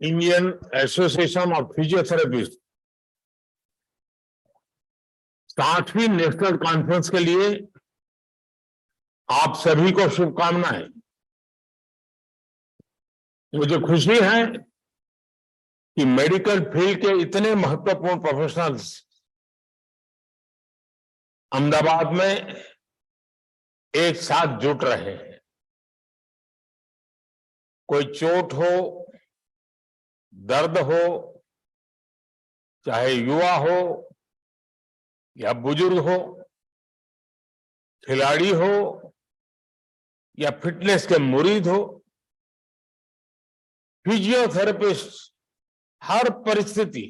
Indian Association of Physiotherapist 60वीं National Conference के लिए आप सभी को शुभकामनाएं। मुझे खुशी है कि मेडिकल फील्ड के इतने महत्वपूर्ण प्रोफेशनल्स अहमदाबाद में एक साथ जुट रहे हैं। कोई चोट हो, दर्द हो, चाहे युवा हो या बुजुर्ग हो, खिलाड़ी हो या फिटनेस के मुरीद हो, फिजियोथेरेपिस्ट हर परिस्थिति,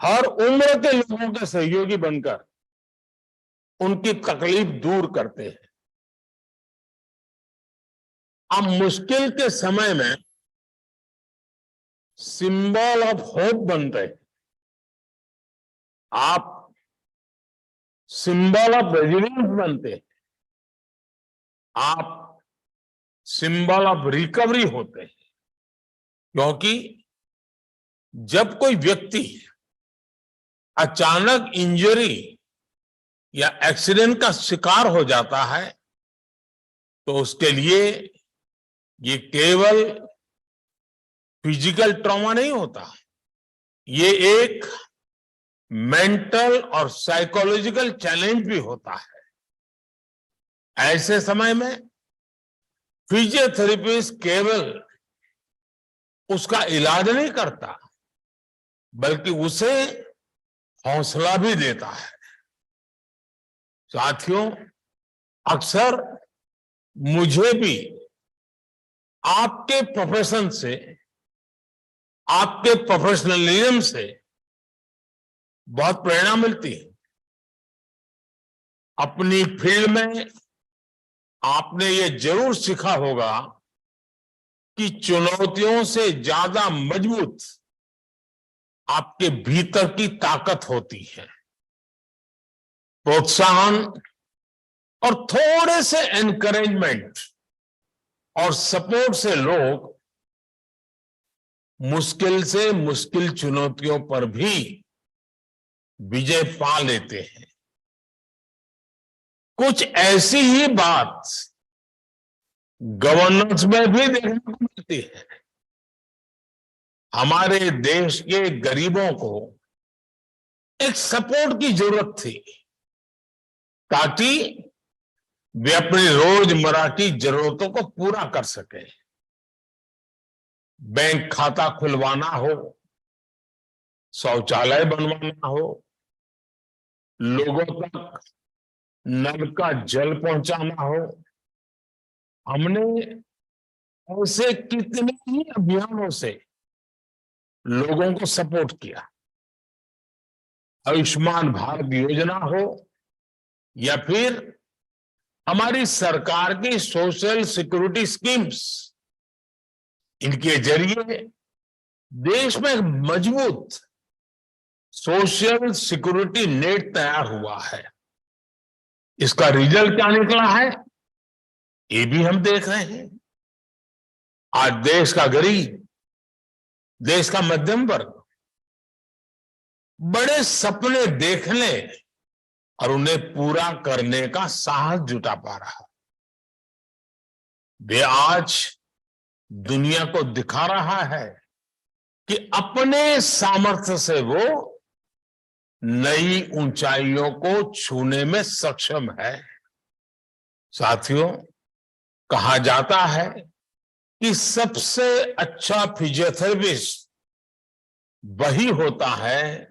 हर उम्र के लोगों के सहयोगी बनकर उनकी तकलीफ दूर करते हैं। अब मुश्किल के समय में सिंबल ऑफ होप बनते हैं। आप सिंबल ऑफ रेजिलियंस बनते हैं। आप सिंबल ऑफ रिकवरी होते हैं। क्योंकि जब कोई व्यक्ति अचानक इंजरी या एक्सीडेंट का शिकार हो जाता है तो उसके लिए ये केवल फिजिकल ट्रॉमा नहीं होता, ये एक मेंटल और साइकोलॉजिकल चैलेंज भी होता है। ऐसे समय में फिजियोथेरेपिस्ट केवल उसका इलाज नहीं करता, बल्कि उसे हौसला भी देता है। साथियों, अक्सर मुझे भी आपके प्रोफेशन से, आपके प्रोफेशनलिज्म से बहुत प्रेरणा मिलती है। अपनी फील्ड में आपने ये जरूर सीखा होगा कि चुनौतियों से ज्यादा मजबूत आपके भीतर की ताकत होती है। प्रोत्साहन और थोड़े से एनकरेजमेंट और सपोर्ट से लोग मुश्किल से मुश्किल चुनौतियों पर भी विजय पा लेते हैं। कुछ ऐसी ही बात गवर्नेंस में भी देखने को मिलती है। हमारे देश के गरीबों को एक सपोर्ट की जरूरत थी ताकि वे अपनी रोजमर्रा की जरूरतों को पूरा कर सके। बैंक खाता खुलवाना हो, शौचालय बनवाना हो, लोगों तक नल का जल पहुंचाना हो, हमने ऐसे कितने ही अभियानों से लोगों को सपोर्ट किया। आयुष्मान भारत योजना हो या फिर हमारी सरकार की सोशल सिक्योरिटी स्कीम्स, इनके जरिए देश में एक मजबूत सोशल सिक्योरिटी नेट तैयार हुआ है। इसका रिजल्ट क्या निकला है, ये भी हम देख रहे हैं। आज देश का गरीब, देश का मध्यम वर्ग बड़े सपने देखने और उन्हें पूरा करने का साहस जुटा पा रहा। वे आज दुनिया को दिखा रहा है कि अपने सामर्थ्य से वो नई ऊंचाइयों को छूने में सक्षम है। साथियों, कहा जाता है कि सबसे अच्छा फिजियोथेरेपिस्ट वही होता है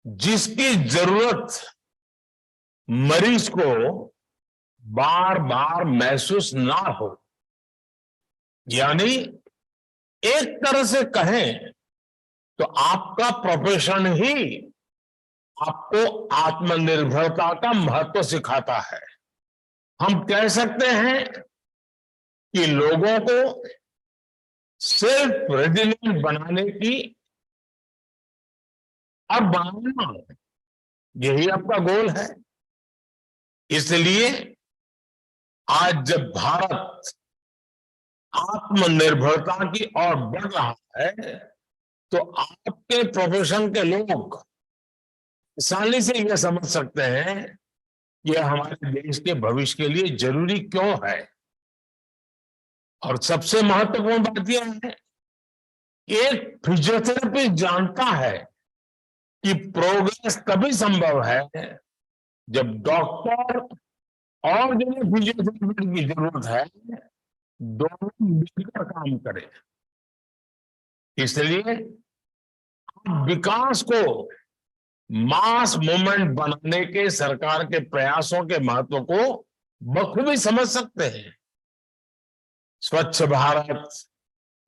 जिसकी जरूरत मरीज को बार बार महसूस ना हो। यानी एक तरह से कहें तो आपका प्रोफेशन ही आपको आत्मनिर्भरता का महत्व सिखाता है। हम कह सकते हैं कि लोगों को सेल्फ रेजिलिएंट बनाने की और बनाना, यही आपका गोल है। इसलिए आज जब भारत आत्मनिर्भरता की ओर बढ़ रहा है, तो आपके प्रोफेशन के लोग आसानी से यह समझ सकते हैं कि यह हमारे देश के भविष्य के लिए जरूरी क्यों है। और सबसे महत्वपूर्ण बात यह है, एक फिजियोथेरेपिस्ट जानता है कि प्रोग्रेस तभी संभव है जब डॉक्टर और जिन्हें फिजियोथेरेपी की जरूरत है दोनों मिलकर काम करें। इसलिए आप विकास को मास मूवमेंट बनाने के सरकार के प्रयासों के महत्व को बखूबी समझ सकते हैं। स्वच्छ भारत,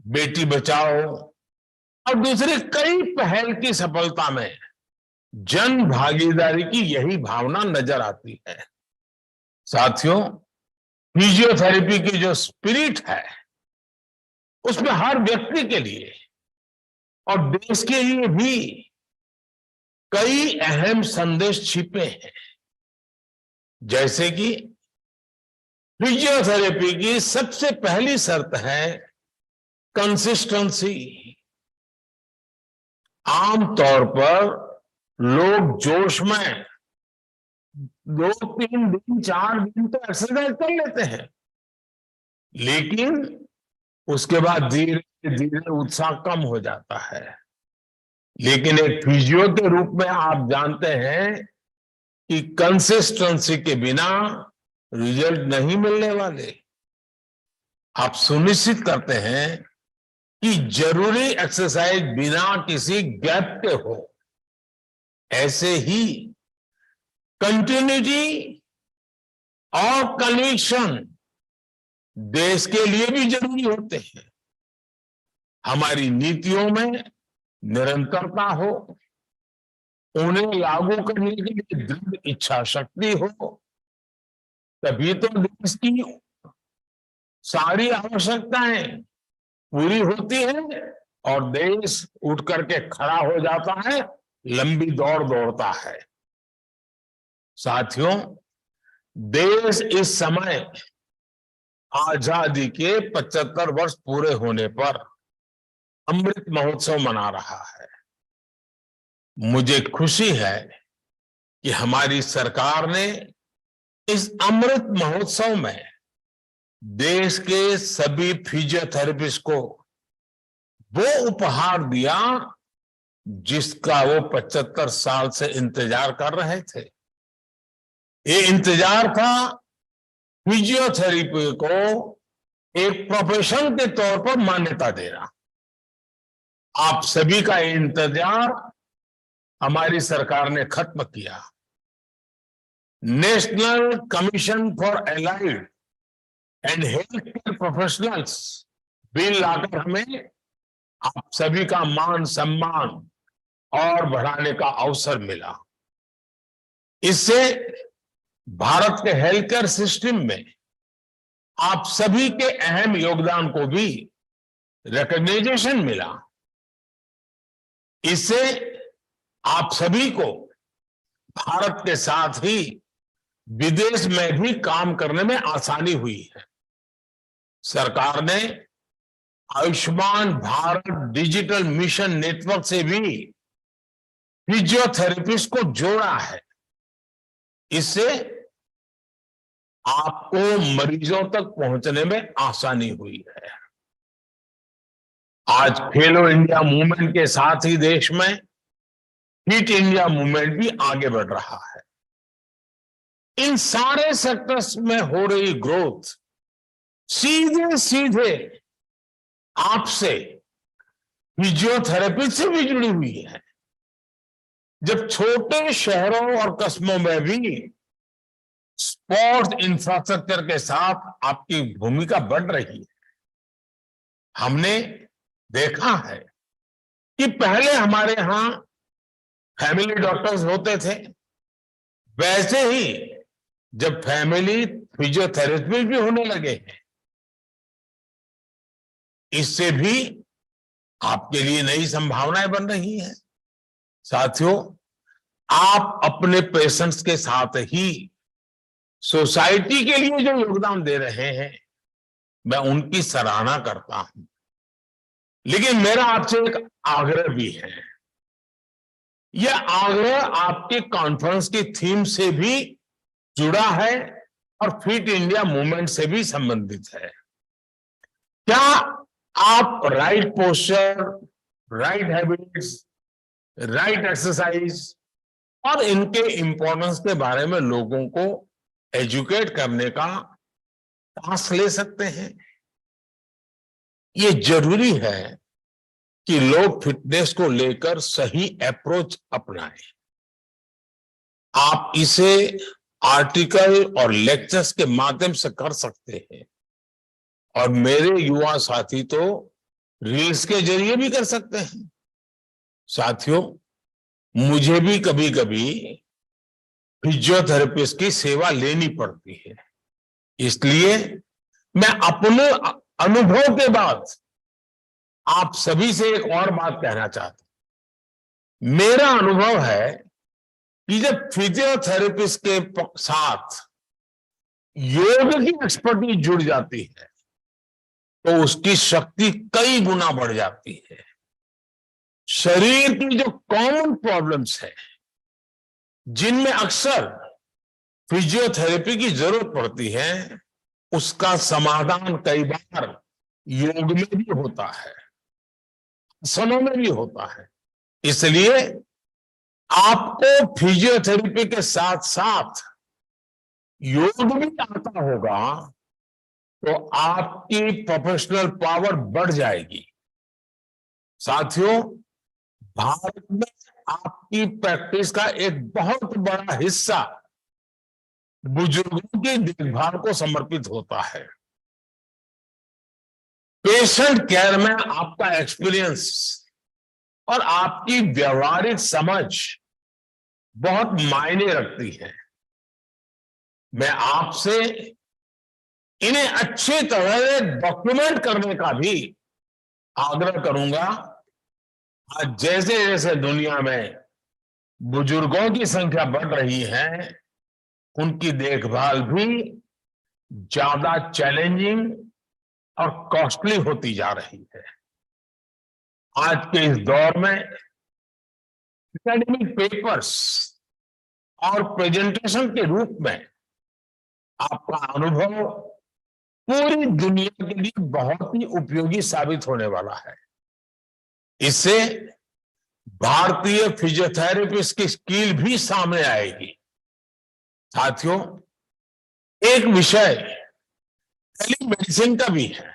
बेटी बचाओ और दूसरी कई पहल की सफलता में जन भागीदारी की यही भावना नजर आती है। साथियों, फिजियोथेरेपी की जो स्पिरिट है उसमें हर व्यक्ति के लिए और देश के लिए भी कई अहम संदेश छिपे हैं। जैसे कि फिजियोथेरेपी की सबसे पहली शर्त है कंसिस्टेंसी। आमतौर पर लोग जोश में 2-3 दिन 4 दिन तो एक्सरसाइज कर लेते हैं, लेकिन उसके बाद धीरे धीरे उत्साह कम हो जाता है। लेकिन एक फिजियो के रूप में आप जानते हैं कि कंसिस्टेंसी के बिना रिजल्ट नहीं मिलने वाले। आप सुनिश्चित करते हैं कि जरूरी एक्सरसाइज बिना किसी गैप के हो। ऐसे ही कंटिन्यूटी और कन्विक्शन देश के लिए भी जरूरी होते हैं। हमारी नीतियों में निरंतरता हो, उन्हें लागू करने के लिए दृढ़ इच्छा शक्ति हो, तभी तो देश की सारी आवश्यकताएं पूरी होती है और देश उठ करके खड़ा हो जाता है, लंबी दौड़ दौड़ता है। साथियों, देश इस समय आजादी के 75 वर्ष पूरे होने पर अमृत महोत्सव मना रहा है। मुझे खुशी है कि हमारी सरकार ने इस अमृत महोत्सव में देश के सभी फिजियोथेरेपिस्ट को वो उपहार दिया जिसका वो 75 साल से इंतजार कर रहे थे। ये इंतजार था फिजियोथेरेपी को एक प्रोफेशन के तौर पर मान्यता देना। आप सभी का इंतजार हमारी सरकार ने खत्म किया। National Commission for Allied and Health Care Professionals Bill लाकर हमें आप सभी का मान सम्मान और बढ़ाने का अवसर मिला। इससे भारत के हेल्थ केयर सिस्टम में आप सभी के अहम योगदान को भी रिकॉग्निशन मिला। इससे आप सभी को भारत के साथ ही विदेश में भी काम करने में आसानी हुई है। सरकार ने Ayushman Bharat digital mission network से भी फिजियोथेरेपिस्ट को जोड़ा है। इससे आपको मरीजों तक पहुंचने में आसानी हुई है। आज खेलो इंडिया मूवमेंट के साथ ही देश में फिट इंडिया मूवमेंट भी आगे बढ़ रहा है। इन सारे सेक्टर्स में हो रही ग्रोथ सीधे सीधे आपसे फिजियोथेरेपी से भी जुड़ी हुई है। जब छोटे शहरों और कस्बों में भी स्पोर्ट्स इंफ्रास्ट्रक्चर के साथ आपकी भूमिका बढ़ रही है। हमने देखा है कि पहले हमारे यहां फैमिली डॉक्टर्स होते थे, वैसे ही जब फैमिली फिजियोथेरेपी भी होने लगे हैं, इससे भी आपके लिए नई संभावनाएं बन रही हैं। साथियों, आप अपने पेशेंट्स के साथ ही सोसाइटी के लिए जो योगदान दे रहे हैं, मैं उनकी सराहना करता हूं, लेकिन मेरा आपसे एक आग्रह भी है। यह आग्रह आपके कॉन्फ्रेंस की थीम से भी जुड़ा है और फिट इंडिया मूवमेंट से भी संबंधित है। क्या आप right posture, right habits, right exercise और इनके इंपॉर्टेंस के बारे में लोगों को एजुकेट करने का टास्क ले सकते हैं? ये जरूरी है कि लोग फिटनेस को लेकर सही अप्रोच अपनाएं। आप इसे आर्टिकल और लेक्चर्स के माध्यम से कर सकते हैं, और मेरे युवा साथी तो रील्स के जरिए भी कर सकते हैं। साथियों, मुझे भी कभी कभी फिजियोथेरेपिस्ट की सेवा लेनी पड़ती है, इसलिए मैं अपने अनुभव के बाद आप सभी से एक और बात कहना चाहता हूं। मेरा अनुभव है कि जब फिजियोथेरेपिस्ट के साथ योग की एक्सपर्टीज जुड़ जाती है तो उसकी शक्ति कई गुना बढ़ जाती है। शरीर की जो कॉमन प्रॉब्लम्स है, जिनमें अक्सर फिजियोथेरेपी की जरूरत पड़ती है, उसका समाधान कई बार योग में भी होता है, आसनों में भी होता है। इसलिए आपको फिजियोथेरेपी के साथ साथ योग भी आता होगा तो आपकी प्रोफेशनल पावर बढ़ जाएगी। साथियों, भारत में आपकी प्रैक्टिस का एक बहुत बड़ा हिस्सा बुजुर्गों की देखभाल को समर्पित होता है। पेशेंट केयर में आपका एक्सपीरियंस और आपकी व्यवहारिक समझ बहुत मायने रखती है। मैं आपसे इन्हें अच्छी तरह से डॉक्यूमेंट करने का भी आग्रह करूंगा। आज जैसे जैसे दुनिया में बुजुर्गों की संख्या बढ़ रही है, उनकी देखभाल भी ज्यादा चैलेंजिंग और कॉस्टली होती जा रही है। आज के इस दौर में एकेडमिक पेपर्स और प्रेजेंटेशन के रूप में आपका अनुभव पूरी दुनिया के लिए बहुत ही उपयोगी साबित होने वाला है। इससे भारतीय फिजियोथेरेपिस्ट की स्किल भी सामने आएगी। साथियों, एक विषय टेलीमेडिसिन का भी है।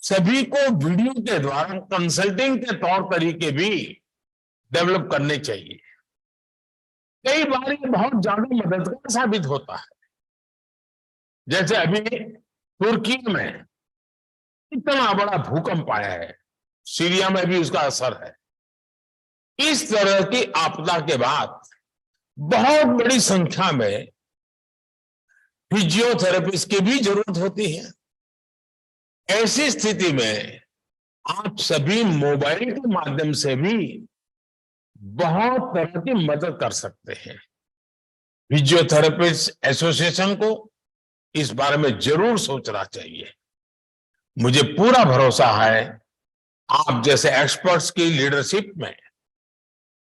सभी को वीडियो के द्वारा कंसल्टिंग के तौर तरीके भी डेवलप करने चाहिए। कई बार ये बहुत ज्यादा मददगार साबित होता है। जैसे अभी तुर्की में इतना बड़ा भूकंप आया है, सीरिया में भी उसका असर है। इस तरह की आपदा के बाद बहुत बड़ी संख्या में फिजियोथेरेपिस्ट की भी जरूरत होती है। ऐसी स्थिति में आप सभी मोबाइल के माध्यम से भी बहुत तरह की मदद कर सकते हैं। फिजियोथेरेपिस्ट एसोसिएशन को इस बारे में जरूर सोचना चाहिए। मुझे पूरा भरोसा है आप जैसे एक्सपर्ट्स की लीडरशिप में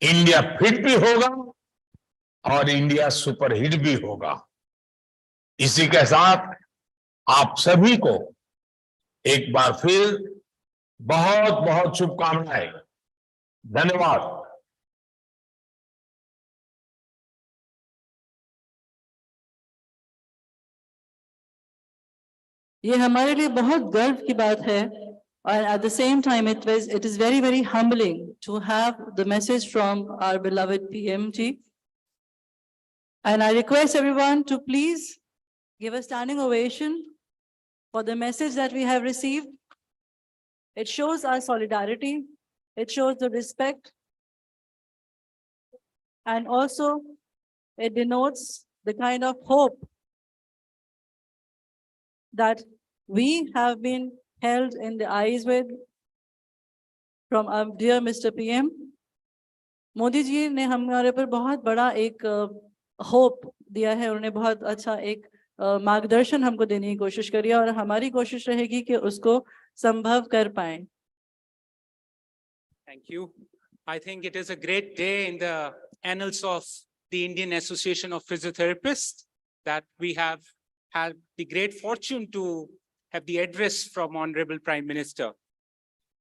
इंडिया फिट भी होगा और इंडिया सुपरहिट भी होगा। इसी के साथ आप सभी को एक बार फिर बहुत बहुत शुभकामनाएं। धन्यवाद। ये हमारे लिए बहुत गर्व की बात है, और at the same time it is very humbling to have the message from our beloved PMG. And I request everyone to please give a standing ovation for the message that we have received. It shows our solidarity, it shows the respect, and also it denotes the kind of hope that we have been held in the eyes with from our dear Mr. PM. Modi ji ने हमारे पर बहुत बड़ा एक hope दिया है, उन्होंने बहुत अच्छा एक मार्गदर्शन हमको देने की कोशिश करिए और हमारी कोशिश रहेगी कि उसको संभव कर पाए। Thank you. I think it is a great day in the annals of the Indian Association of Physiotherapists that we have had the great fortune to have the address from Honorable Prime Minister.